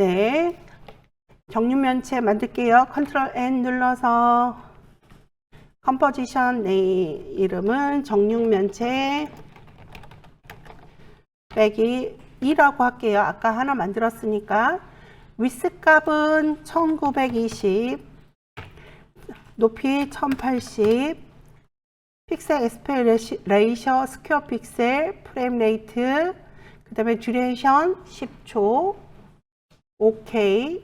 네, 정육면체 만들게요. 컨트롤 N 눌러서 컴포지션, 네, 이름은 정육면체 빼기 2라고 할게요. 아까 하나 만들었으니까. 위스 값은 1920, 높이 1080, 픽셀 에스펙트 레이셔, 스퀘어 픽셀, 프레임 레이트, 그 다음에 듀레이션 10초, 오케이.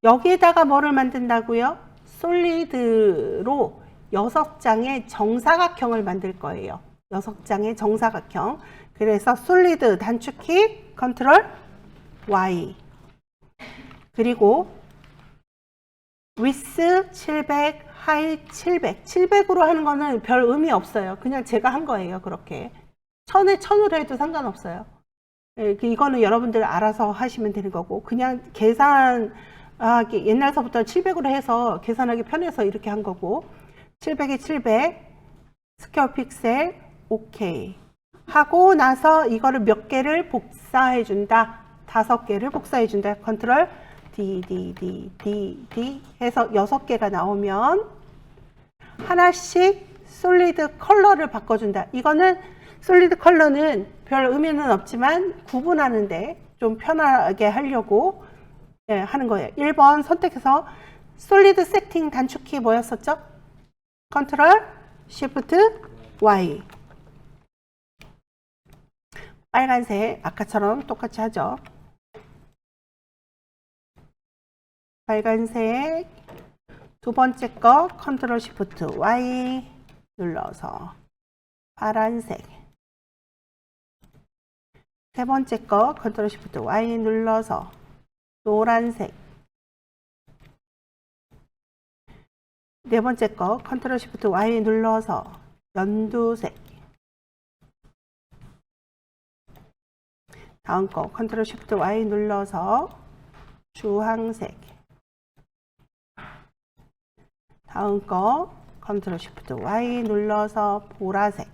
여기에다가 뭐를 만든다고요? 솔리드로 6장의 정사각형을 만들 거예요. 6장의 정사각형. 그래서 솔리드 단축키 컨트롤 Y. 그리고 위스 700, 하이 700. 700으로 하는 거는 별 의미 없어요. 그냥 제가 한 거예요. 그렇게. 1000으로 해도 상관없어요. 이거는 여러분들 알아서 하시면 되는 거고, 그냥 계산, 옛날서부터 700으로 해서 계산하기 편해서 이렇게 한 거고, 700에 700, 스퀘어 픽셀, 오케이. 하고 나서 이거를 몇 개를 복사해 준다. 5개를 복사해 준다. 컨트롤 D 해서 6개가 나오면 하나씩 솔리드 컬러를 바꿔준다. 이거는 솔리드 컬러는 별 의미는 없지만 구분하는데 좀 편하게 하려고 하는 거예요. 1번 선택해서 솔리드 세팅 단축키 뭐였었죠? 컨트롤 쉬프트 Y. 빨간색 아까처럼 똑같이 하죠. 빨간색 두 번째 거 컨트롤 쉬프트 Y 눌러서 파란색, 세 번째 거 컨트롤 쉬프트 Y 눌러서 노란색, 네 번째 거 컨트롤 쉬프트 Y 눌러서 연두색, 다음 거 컨트롤 쉬프트 Y 눌러서 주황색, 다음 거 컨트롤 쉬프트 Y 눌러서 보라색,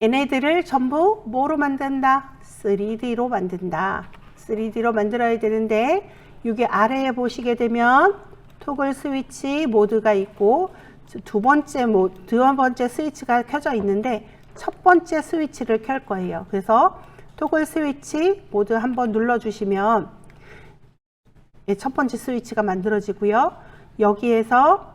얘네들을 전부 뭐로 만든다? 3D로 만든다. 3D로 만들어야 되는데 여기 아래에 보시게 되면 토글 스위치 모드가 있고 두 번째 스위치가 켜져 있는데 첫 번째 스위치를 켤 거예요. 그래서 토글 스위치 모드 한번 눌러주시면 첫 번째 스위치가 만들어지고요. 여기에서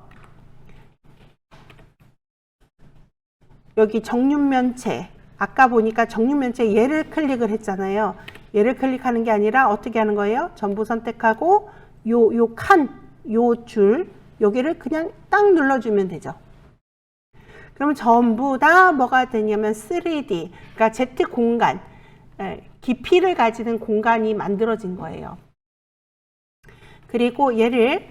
여기 정육면체, 아까 보니까 정육면체 얘를 클릭을 했잖아요. 얘를 클릭하는 게 아니라 어떻게 하는 거예요? 전부 선택하고 요 줄 여기를 그냥 딱 눌러주면 되죠. 그러면 전부 다 뭐가 되냐면 3D, 그러니까 Z 공간, 깊이를 가지는 공간이 만들어진 거예요. 그리고 얘를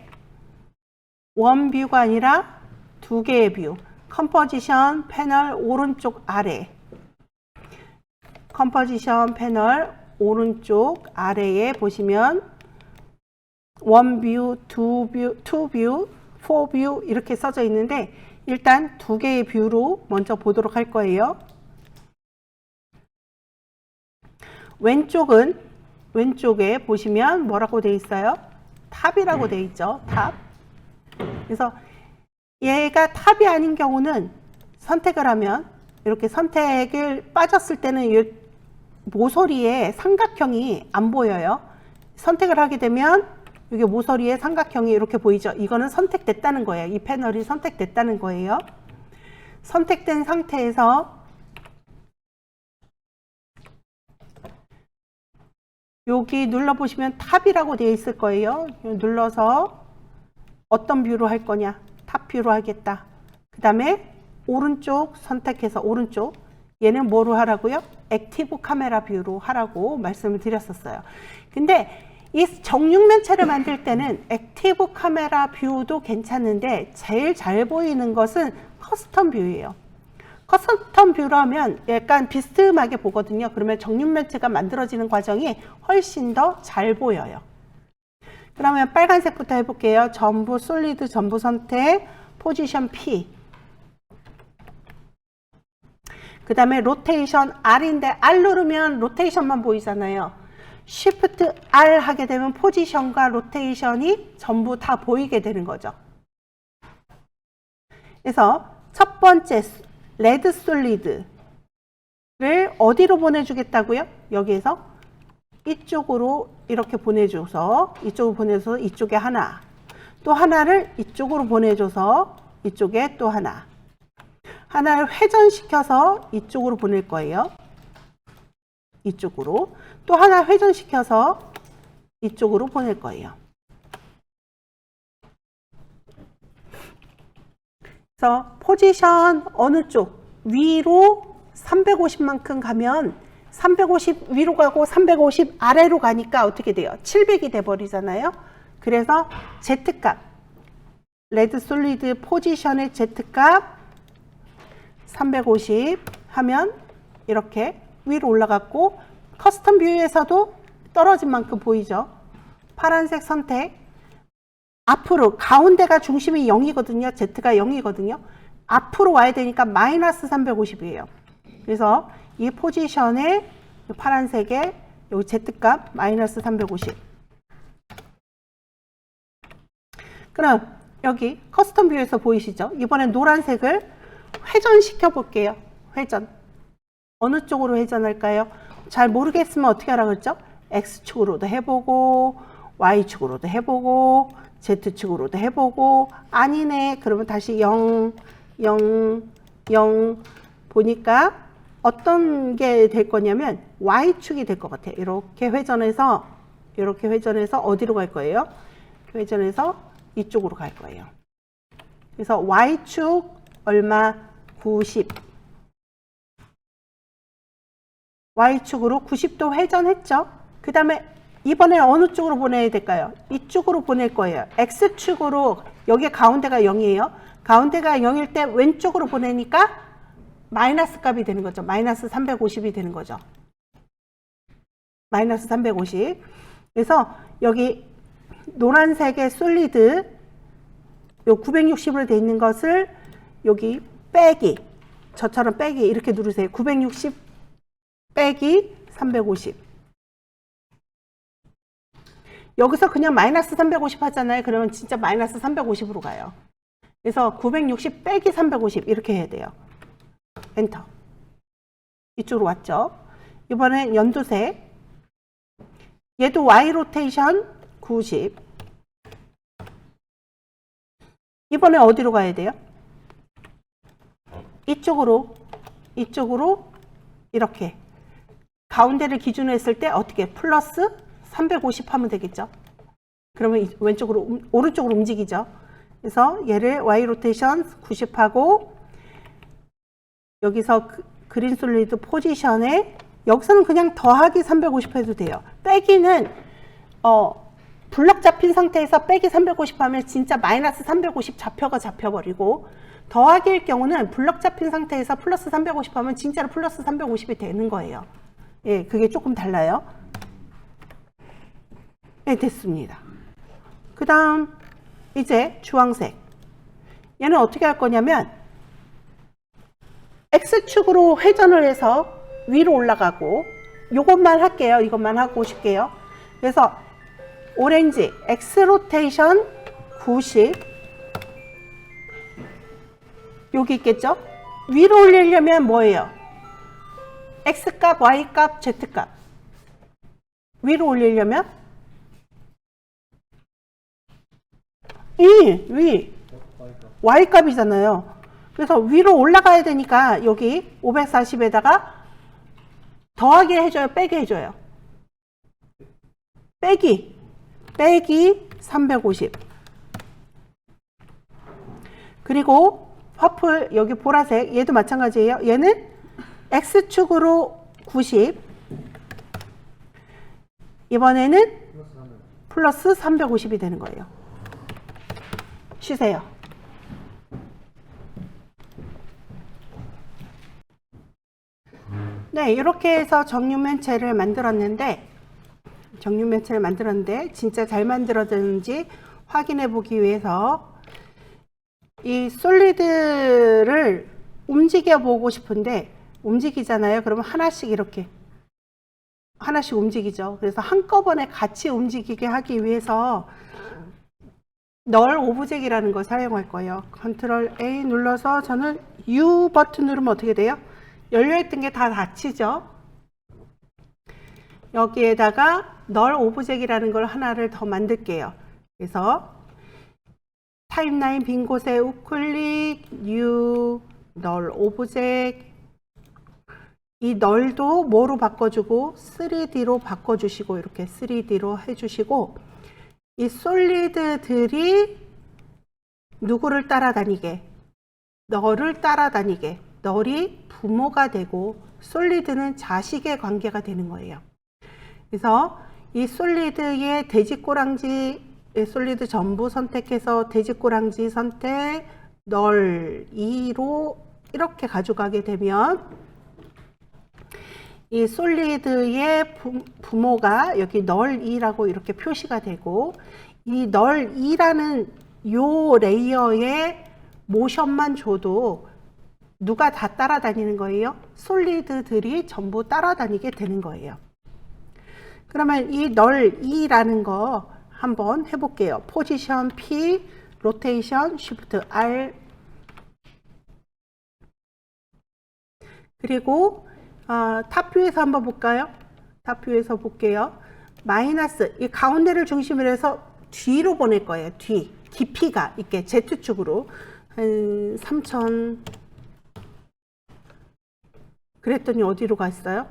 원 뷰가 아니라 두 개의 뷰, 컴포지션 패널 오른쪽 아래, 컴포지션 패널 오른쪽 아래에 보시면 원 뷰, 투 뷰, 포 뷰 이렇게 써져 있는데 일단 두 개의 뷰로 먼저 보도록 할 거예요. 왼쪽에 보시면 뭐라고 되어 있어요? 탑이라고 되어 있죠. 탑. 그래서 얘가 탑이 아닌 경우는 선택을 하면 이렇게 선택을 빠졌을 때는 이 모서리에 삼각형이 안 보여요. 선택을 하게 되면 여기 모서리에 삼각형이 이렇게 보이죠. 이거는 선택됐다는 거예요. 이 패널이 선택됐다는 거예요. 선택된 상태에서 여기 눌러보시면 탑이라고 되어 있을 거예요. 눌러서 어떤 뷰로 할 거냐? 탑 뷰로 하겠다. 그 다음에 오른쪽 선택해서 오른쪽, 얘는 뭐로 하라고요? 액티브 카메라 뷰로 하라고 말씀을 드렸었어요. 근데 이 정육면체를 만들 때는 액티브 카메라 뷰도 괜찮은데 제일 잘 보이는 것은 커스텀 뷰예요. 커스텀 뷰로 하면 약간 비스듬하게 보거든요. 그러면 정육면체가 만들어지는 과정이 훨씬 더 잘 보여요. 그러면 빨간색부터 해볼게요. 전부 솔리드 전부 선택, 포지션 P. 그 다음에 로테이션 R인데 R 누르면 로테이션만 보이잖아요. Shift R 하게 되면 포지션과 로테이션이 전부 다 보이게 되는 거죠. 그래서 첫 번째 레드 솔리드를 어디로 보내주겠다고요? 여기에서 이쪽으로 이렇게 보내줘서 이쪽으로 보내줘서 이쪽에 하나, 또 하나를 이쪽으로 보내줘서 이쪽에 또 하나, 하나를 회전시켜서 이쪽으로 보낼 거예요. 이쪽으로. 또 하나 회전시켜서 이쪽으로 보낼 거예요. 그래서 포지션 어느 쪽? 위로 350만큼 가면 350 위로 가고 350 아래로 가니까 어떻게 돼요? 700이 돼버리잖아요. 그래서 Z값, 레드 솔리드 포지션의 Z값 350 하면 이렇게 위로 올라갔고, 커스텀 뷰에서도 떨어진 만큼 보이죠. 파란색 선택. 앞으로 가운데가 중심이 0이거든요. Z가 0이거든요. 앞으로 와야 되니까 마이너스 350이에요. 그래서 이 포지션에 파란색에 여기 Z값 마이너스 350. 그럼 여기 커스텀 뷰에서 보이시죠? 이번엔 노란색을 회전시켜 볼게요. 회전. 어느 쪽으로 회전할까요? 잘 모르겠으면 어떻게 하라고 했죠? X축으로도 해보고 Y축으로도 해보고 Z축으로도 해보고, 아니네 그러면 다시 0, 0, 0 보니까 어떤 게 될 거냐면 Y축이 될 것 같아요. 이렇게 회전해서 어디로 갈 거예요? 회전해서 이쪽으로 갈 거예요. 그래서 Y축 얼마? 90. Y축으로 90도 회전했죠. 그 다음에 이번에 어느 쪽으로 보내야 될까요? 이쪽으로 보낼 거예요. X축으로, 여기 가운데가 0이에요. 가운데가 0일 때 왼쪽으로 보내니까 마이너스 값이 되는 거죠. 마이너스 350이 되는 거죠. 마이너스 350. 그래서 여기 노란색의 솔리드, 요 960으로 되어 있는 것을 여기 빼기, 저처럼 빼기 이렇게 누르세요. 960 빼기 350. 여기서 그냥 마이너스 350 하잖아요. 그러면 진짜 마이너스 350으로 가요. 그래서 960 빼기 350 이렇게 해야 돼요. 엔터. 이쪽으로 왔죠. 이번엔 연두색. 얘도 Y 로테이션 90. 이번에 어디로 가야 돼요? 이쪽으로 이렇게 가운데를 기준으로 했을 때 어떻게 플러스 350 하면 되겠죠. 그러면 왼쪽으로 오른쪽으로 움직이죠. 그래서 얘를 Y 로테이션 90 하고, 여기서 그린 솔리드 포지션에 여기서는 그냥 더하기 350 해도 돼요. 빼기는 블럭 잡힌 상태에서 빼기 350 하면 진짜 마이너스 350 좌표가 잡혀버리고, 더하기일 경우는 블럭 잡힌 상태에서 플러스 350 하면 진짜로 플러스 350이 되는 거예요. 예, 그게 조금 달라요. 네, 됐습니다. 그 다음 이제 주황색. 얘는 어떻게 할 거냐면 X축으로 회전을 해서 위로 올라가고, 요것만 할게요. 이것만 하고 오실게요. 그래서 오렌지 X 로테이션 90, 여기 있겠죠? 위로 올리려면 뭐예요? X값, Y값, Z값. 위로 올리려면 위 Y값이잖아요. 그래서 위로 올라가야 되니까 여기 540에다가 더하기 해줘요? 빼기 해줘요? 빼기 350. 그리고 퍼플, 여기 보라색, 얘도 마찬가지예요. 얘는 X축으로 90, 이번에는 플러스 350이 되는 거예요. 쉬세요. 네, 이렇게 해서 정육면체를 만들었는데 진짜 잘 만들어졌는지 확인해 보기 위해서 이 솔리드를 움직여 보고 싶은데 움직이잖아요. 그러면 하나씩 이렇게 하나씩 움직이죠. 그래서 한꺼번에 같이 움직이게 하기 위해서 널 오브젝이라는 걸 사용할 거예요. 컨트롤 A 눌러서 저는 U 버튼 누르면 어떻게 돼요? 열려있던 게 다 닫히죠. 여기에다가 널 오브젝이라는 걸 하나를 더 만들게요. 그래서 타임라인 빈 곳에 우클릭 U 널 오브젝, 이 널도 뭐로 바꿔주고 3D로 바꿔주시고 이렇게 3D로 해주시고 이 솔리드들이 누구를 따라다니게? 널을 따라다니게. 널이 부모가 되고 솔리드는 자식의 관계가 되는 거예요. 그래서 이 솔리드의 돼지꼬랑지, 솔리드 전부 선택해서 돼지꼬랑지 선택, 널 2로 이렇게 가져가게 되면 이 솔리드의 부모가 여기 널 2라고 이렇게 표시가 되고 이 널 2라는 요 레이어에 모션만 줘도 누가 다 따라다니는 거예요? 솔리드들이 전부 따라다니게 되는 거예요. 그러면 이 널 2라는 거 한번 해볼게요. 포지션 P, 로테이션 Shift R, 그리고 탑뷰에서 한번 볼까요? 탑뷰에서 볼게요. 마이너스, 이 가운데를 중심으로 해서 뒤로 보낼 거예요. 뒤, 깊이가 있게 Z축으로 한 3000, 그랬더니 어디로 갔어요?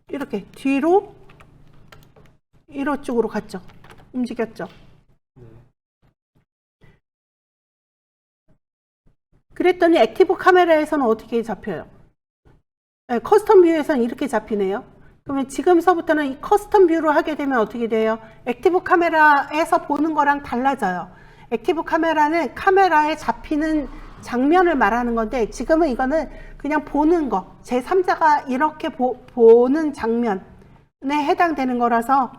이렇게 뒤로 이쪽으로 갔죠. 움직였죠. 그랬더니 액티브 카메라에서는 어떻게 잡혀요? 네, 커스텀 뷰에서는 이렇게 잡히네요. 그러면 지금서부터는 이 커스텀 뷰로 하게 되면 어떻게 돼요? 액티브 카메라에서 보는 거랑 달라져요. 액티브 카메라는 카메라에 잡히는 장면을 말하는 건데 지금은 이거는 그냥 보는 거, 제3자가 이렇게 보는 장면에 해당되는 거라서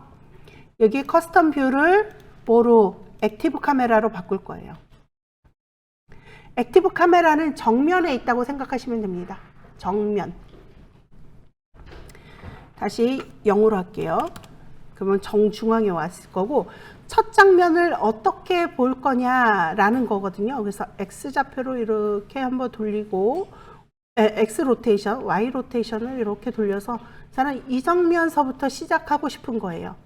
여기 커스텀 뷰를 뭐로? 액티브 카메라로 바꿀 거예요. 액티브 카메라는 정면에 있다고 생각하시면 됩니다. 정면. 다시 0으로 할게요. 그러면 정중앙에 왔을 거고 첫 장면을 어떻게 볼 거냐라는 거거든요. 그래서 X좌표로 이렇게 한번 돌리고 X 로테이션, Y 로테이션을 이렇게 돌려서 저는 이 장면서부터 시작하고 싶은 거예요.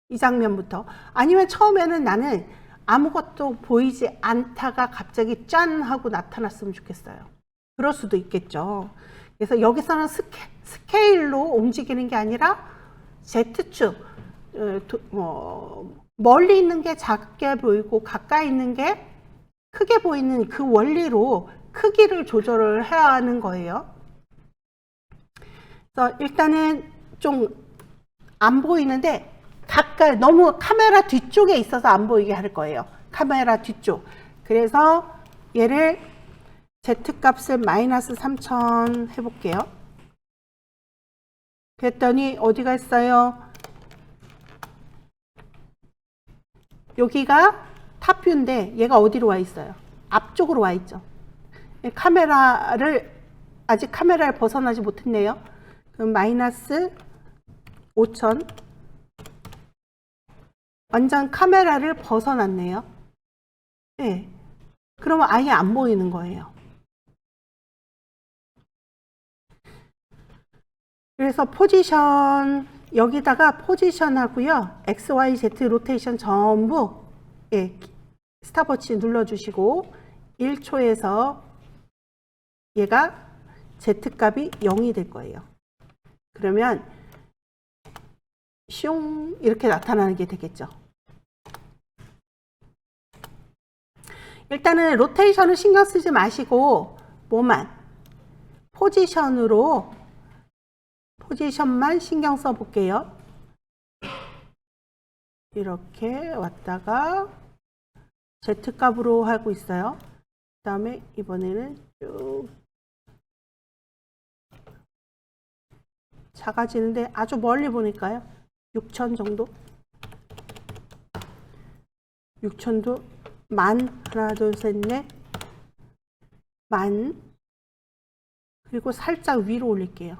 이 장면부터. 아니면 처음에는 나는 아무것도 보이지 않다가 갑자기 짠 하고 나타났으면 좋겠어요. 그럴 수도 있겠죠. 그래서 여기서는 스케일로 움직이는 게 아니라 Z축, 멀리 있는 게 작게 보이고 가까이 있는 게 크게 보이는 그 원리로 크기를 조절을 해야 하는 거예요. 그래서 일단은 좀 안 보이는데 가까이, 너무 카메라 뒤쪽에 있어서 안 보이게 할 거예요. 카메라 뒤쪽. 그래서 얘를 Z값을 마이너스 3000 해볼게요. 그랬더니 어디가 있어요? 여기가 탑뷰인데 얘가 어디로 와 있어요? 앞쪽으로 와 있죠. 아직 카메라를 벗어나지 못했네요. 그럼 마이너스 5000. 완전 카메라를 벗어났네요. 네. 그러면 아예 안 보이는 거예요. 그래서 포지션, 여기다가 포지션 하고요. X, Y, Z 로테이션 전부 스탑워치 눌러주시고 1초에서 얘가 Z값이 0이 될 거예요. 그러면 슝 이렇게 나타나는 게 되겠죠. 일단은 로테이션을 신경 쓰지 마시고 뭐만 포지션만 신경 써 볼게요. 이렇게 왔다가 Z값으로 하고 있어요. 그 다음에 이번에는 쭉 작아지는데 아주 멀리 보니까요. 6000 정도. 6,000도 만, 하나, 둘, 셋, 넷, 만. 그리고 살짝 위로 올릴게요.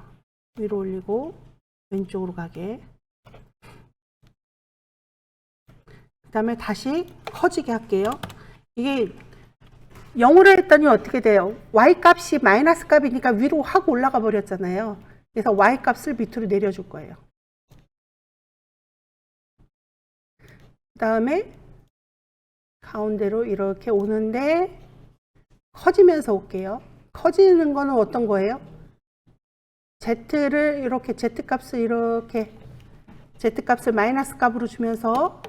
위로 올리고 왼쪽으로 가게. 그 다음에 다시 커지게 할게요. 이게 0으로 했더니 어떻게 돼요? y-값이 마이너스 값이니까 위로 확 올라가 버렸잖아요. 그래서 y-값을 밑으로 내려줄 거예요. 그 다음에 가운데로 이렇게 오는데 커지면서 올게요. 커지는 거는 어떤 거예요? z를 이렇게 z값을 이렇게 z값을 마이너스 값으로 주면서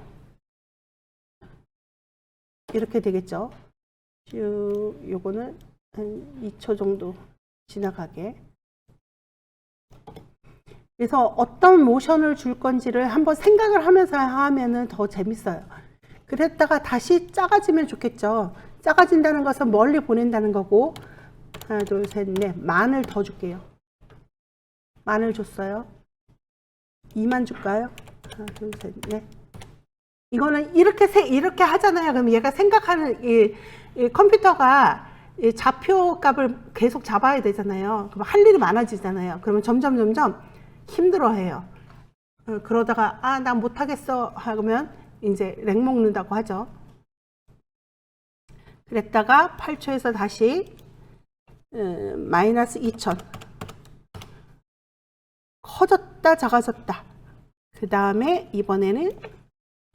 이렇게 되겠죠. 쭉 요거는 한 2초 정도 지나가게. 그래서 어떤 모션을 줄 건지를 한번 생각을 하면서 하면은 더 재밌어요. 그랬다가 다시 작아지면 좋겠죠. 작아진다는 것은 멀리 보낸다는 거고. 하나, 둘, 셋, 넷. 만을 더 줄게요. 만을 줬어요. 2만 줄까요? 하나, 둘, 셋, 넷. 이거는 이렇게 하잖아요. 그럼 얘가 생각하는 이 컴퓨터가 이 좌표 값을 계속 잡아야 되잖아요. 그럼 할 일이 많아지잖아요. 그러면 점점 힘들어해요. 그러다가 나 못하겠어 하면 이제 렉 먹는다고 하죠. 그랬다가 8초에서 다시 마이너스 2,000 커졌다 작아졌다. 그 다음에 이번에는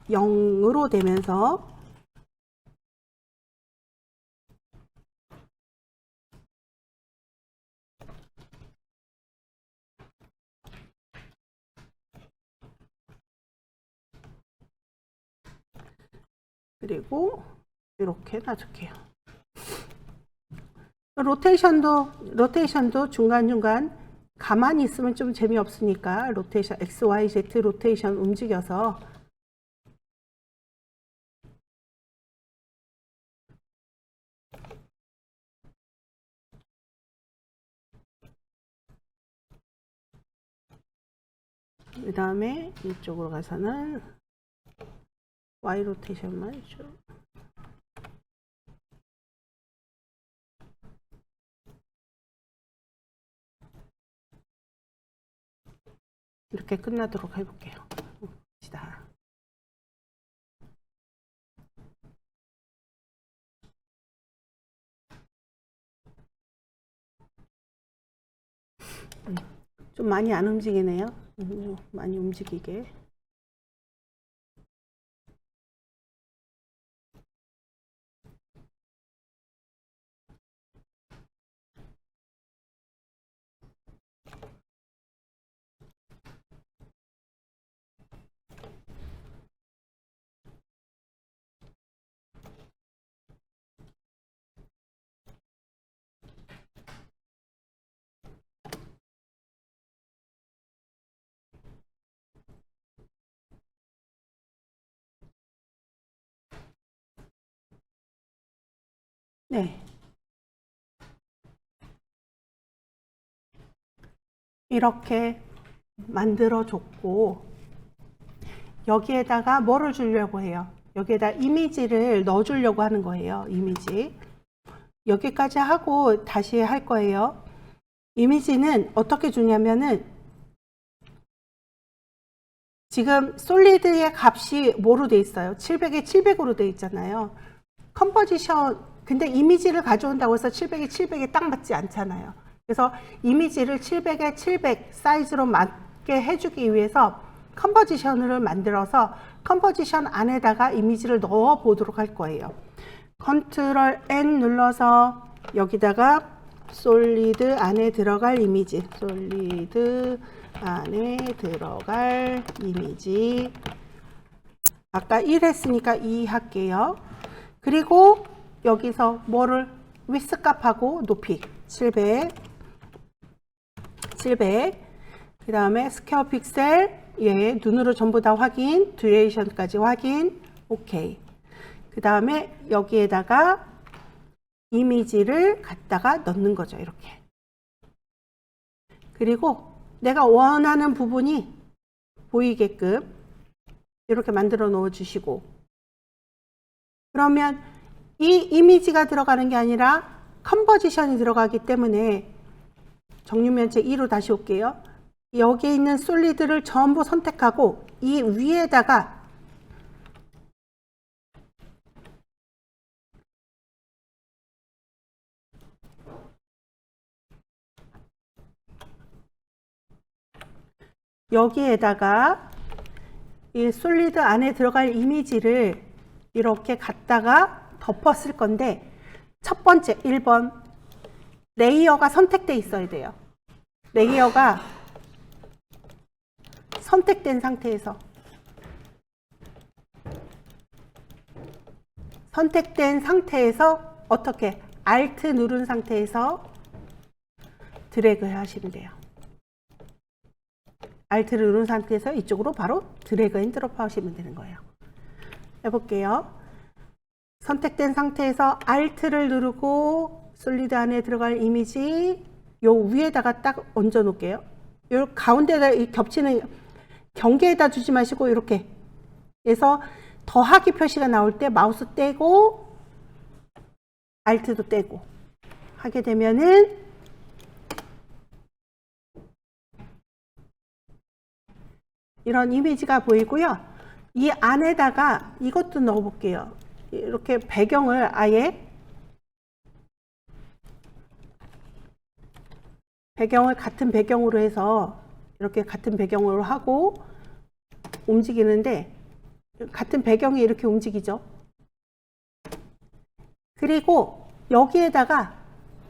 0으로 되면서 그리고 이렇게 놔줄게요. 로테이션도 중간중간 가만히 있으면 좀 재미없으니까 로테이션 X, Y, Z 로테이션 움직여서 그 다음에 이쪽으로 가서는 Y 로테이션만 쭉. 이렇게 끝나도록 해볼게요. 봅시다. 좀 많이 안 움직이네요. 많이 움직이게. 네. 이렇게 만들어 줬고 여기에다가 뭐를 주려고 해요? 여기에다 이미지를 넣어 주려고 하는 거예요. 이미지. 여기까지 하고 다시 할 거예요. 이미지는 어떻게 주냐면은 지금 솔리드의 값이 뭐로 돼 있어요? 700에 700으로 돼 있잖아요. 컴포지션, 근데 이미지를 가져온다고 해서 700에 700에 딱 맞지 않잖아요. 그래서 이미지를 700에 700 사이즈로 맞게 해주기 위해서 컴포지션을 만들어서 컴포지션 안에다가 이미지를 넣어 보도록 할 거예요. 컨트롤 N 눌러서 여기다가 솔리드 안에 들어갈 이미지, 솔리드 안에 들어갈 이미지, 아까 1 했으니까 2 할게요. 그리고 여기서 뭐를 위스 값하고 높이 700, 그 다음에 스퀘어 픽셀, 눈으로 전부 다 확인, 듀레이션까지 확인, 오케이. 그 다음에 여기에다가 이미지를 갖다가 넣는 거죠. 이렇게. 그리고 내가 원하는 부분이 보이게끔 이렇게 만들어 넣어 주시고, 그러면 이 이미지가 들어가는 게 아니라 컨버지션이 들어가기 때문에 정육면체 2로 다시 올게요. 여기에 있는 솔리드를 전부 선택하고 이 위에다가 여기에다가 이 솔리드 안에 들어갈 이미지를 이렇게 갖다가 덮었을 건데, 첫 번째 1번 레이어가 선택돼 있어야 돼요. 레이어가 선택된 상태에서 어떻게 Alt 누른 상태에서 드래그를 하시면 돼요. Alt를 누른 상태에서 이쪽으로 바로 드래그 앤 드롭 하시면 되는 거예요. 해볼게요. 선택된 상태에서 Alt를 누르고 솔리드 안에 들어갈 이미지 요 위에다가 딱 얹어 놓을게요. 요 가운데다 겹치는 경계에다 주지 마시고 이렇게 해서 더하기 표시가 나올 때 마우스 떼고 Alt도 떼고 하게 되면은 이런 이미지가 보이고요. 이 안에다가 이것도 넣어 볼게요. 이렇게 배경을 아예 배경을 같은 배경으로 해서 이렇게 같은 배경으로 하고 움직이는데 같은 배경이 이렇게 움직이죠. 그리고 여기에다가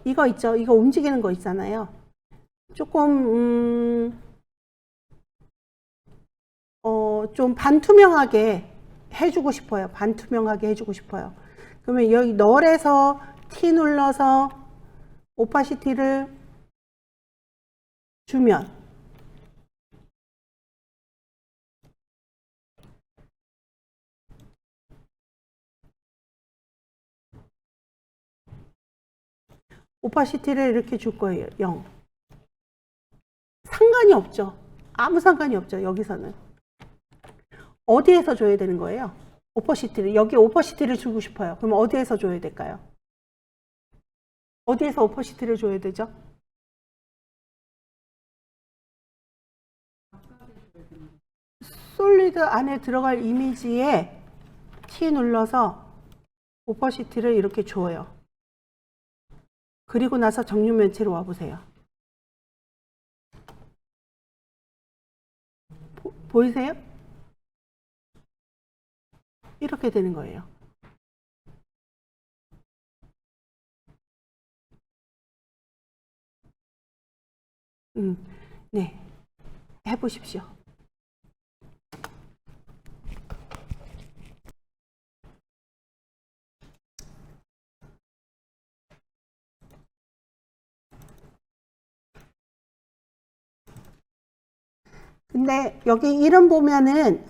이거 있죠. 이거 움직이는 거 있잖아요. 조금 좀 반투명하게 해주고 싶어요. 반투명하게 해주고 싶어요. 그러면 여기 널에서 T 눌러서 오파시티를 주면 오파시티를 이렇게 줄 거예요. 0. 상관이 없죠. 아무 상관이 없죠. 여기서는. 어디에서 줘야 되는 거예요? 오퍼시티를. 여기 오퍼시티를 주고 싶어요. 그럼 어디에서 줘야 될까요? 어디에서 오퍼시티를 줘야 되죠? 솔리드 안에 들어갈 이미지에 T 눌러서 오퍼시티를 이렇게 줘요. 그리고 나서 정육면체로 와보세요. 보이세요? 이렇게 되는 거예요. 네, 해보십시오. 근데 여기 이름 보면은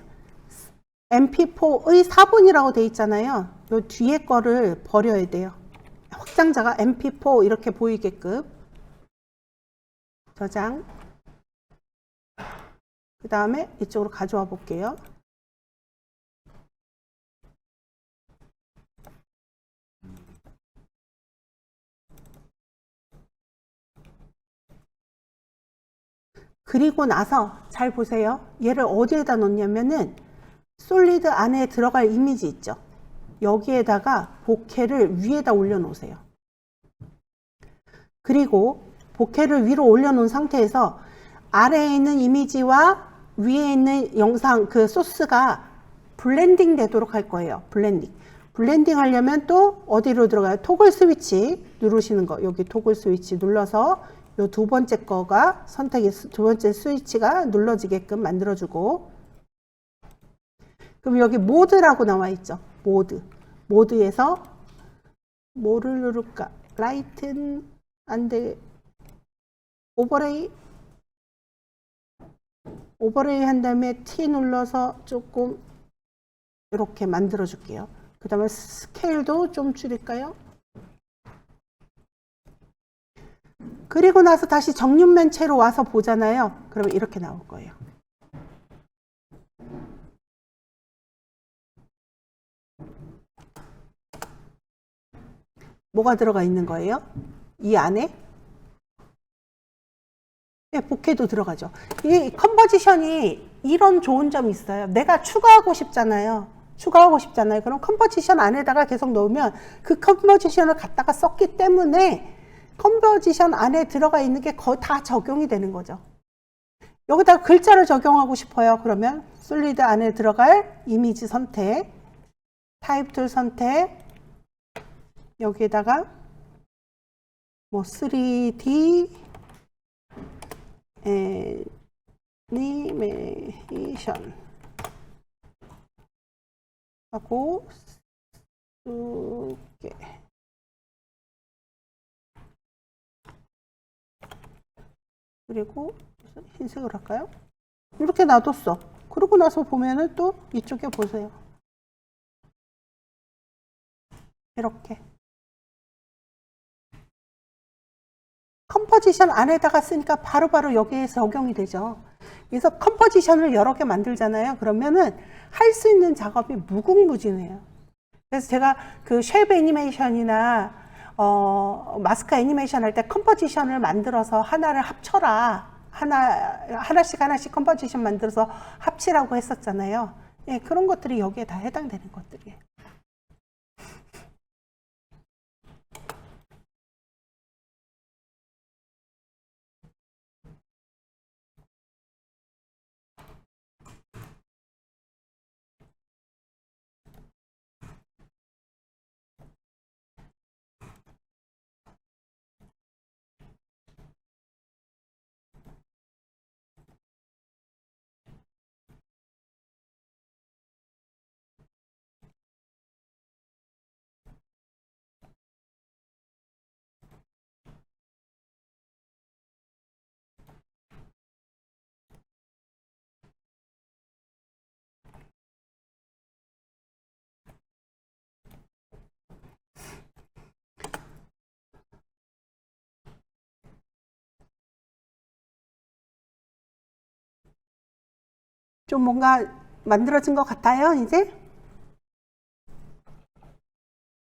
MP4의 4분이라고 돼 있잖아요. 요 뒤에 거를 버려야 돼요. 확장자가 MP4 이렇게 보이게끔 저장. 그 다음에 이쪽으로 가져와 볼게요. 그리고 나서 잘 보세요. 얘를 어디에다 놓냐면은 솔리드 안에 들어갈 이미지 있죠. 여기에다가 보케를 위에다 올려 놓으세요. 그리고 보케를 위로 올려 놓은 상태에서 아래에 있는 이미지와 위에 있는 영상 그 소스가 블렌딩 되도록 할 거예요. 블렌딩 하려면 또 어디로 들어가요? 토글 스위치 누르시는 거. 여기 토글 스위치 눌러서 요 두 번째 거가 선택이 두 번째 스위치가 눌러지게끔 만들어주고, 그럼 여기 모드라고 나와 있죠. 모드에서 뭐를 누를까? 라이튼 안돼. 오버레이 한 다음에 T 눌러서 조금 이렇게 만들어 줄게요. 그 다음에 스케일도 좀 줄일까요? 그리고 나서 다시 정육면체로 와서 보잖아요. 그러면 이렇게 나올 거예요. 뭐가 들어가 있는 거예요? 이 안에? 네, 복해도 들어가죠. 이 컨버지션이 이런 좋은 점이 있어요. 내가 추가하고 싶잖아요. 그럼 컨버지션 안에다가 계속 넣으면 그 컨버지션을 갖다가 썼기 때문에 컨버지션 안에 들어가 있는 게 거의 다 적용이 되는 거죠. 여기다가 글자를 적용하고 싶어요. 그러면 솔리드 안에 들어갈 이미지 선택, 타입 툴 선택, 여기에다가 뭐 3D 애니메이션 하고 쓰게. 그리고 흰색으로 할까요? 이렇게 놔뒀어. 그러고 나서 보면은 또 이쪽에 보세요. 이렇게. 컴포지션 안에다가 쓰니까 바로바로 여기에 적용이 되죠. 그래서 컴포지션을 여러 개 만들잖아요. 그러면은 할 수 있는 작업이 무궁무진해요. 그래서 제가 그 쉐이프 애니메이션이나 마스크 애니메이션 할 때 컴포지션을 만들어서 하나를 합쳐라. 하나씩 컴포지션 만들어서 합치라고 했었잖아요. 예, 그런 것들이 여기에 다 해당되는 것들이에요. 좀 뭔가 만들어진 것 같아요, 이제?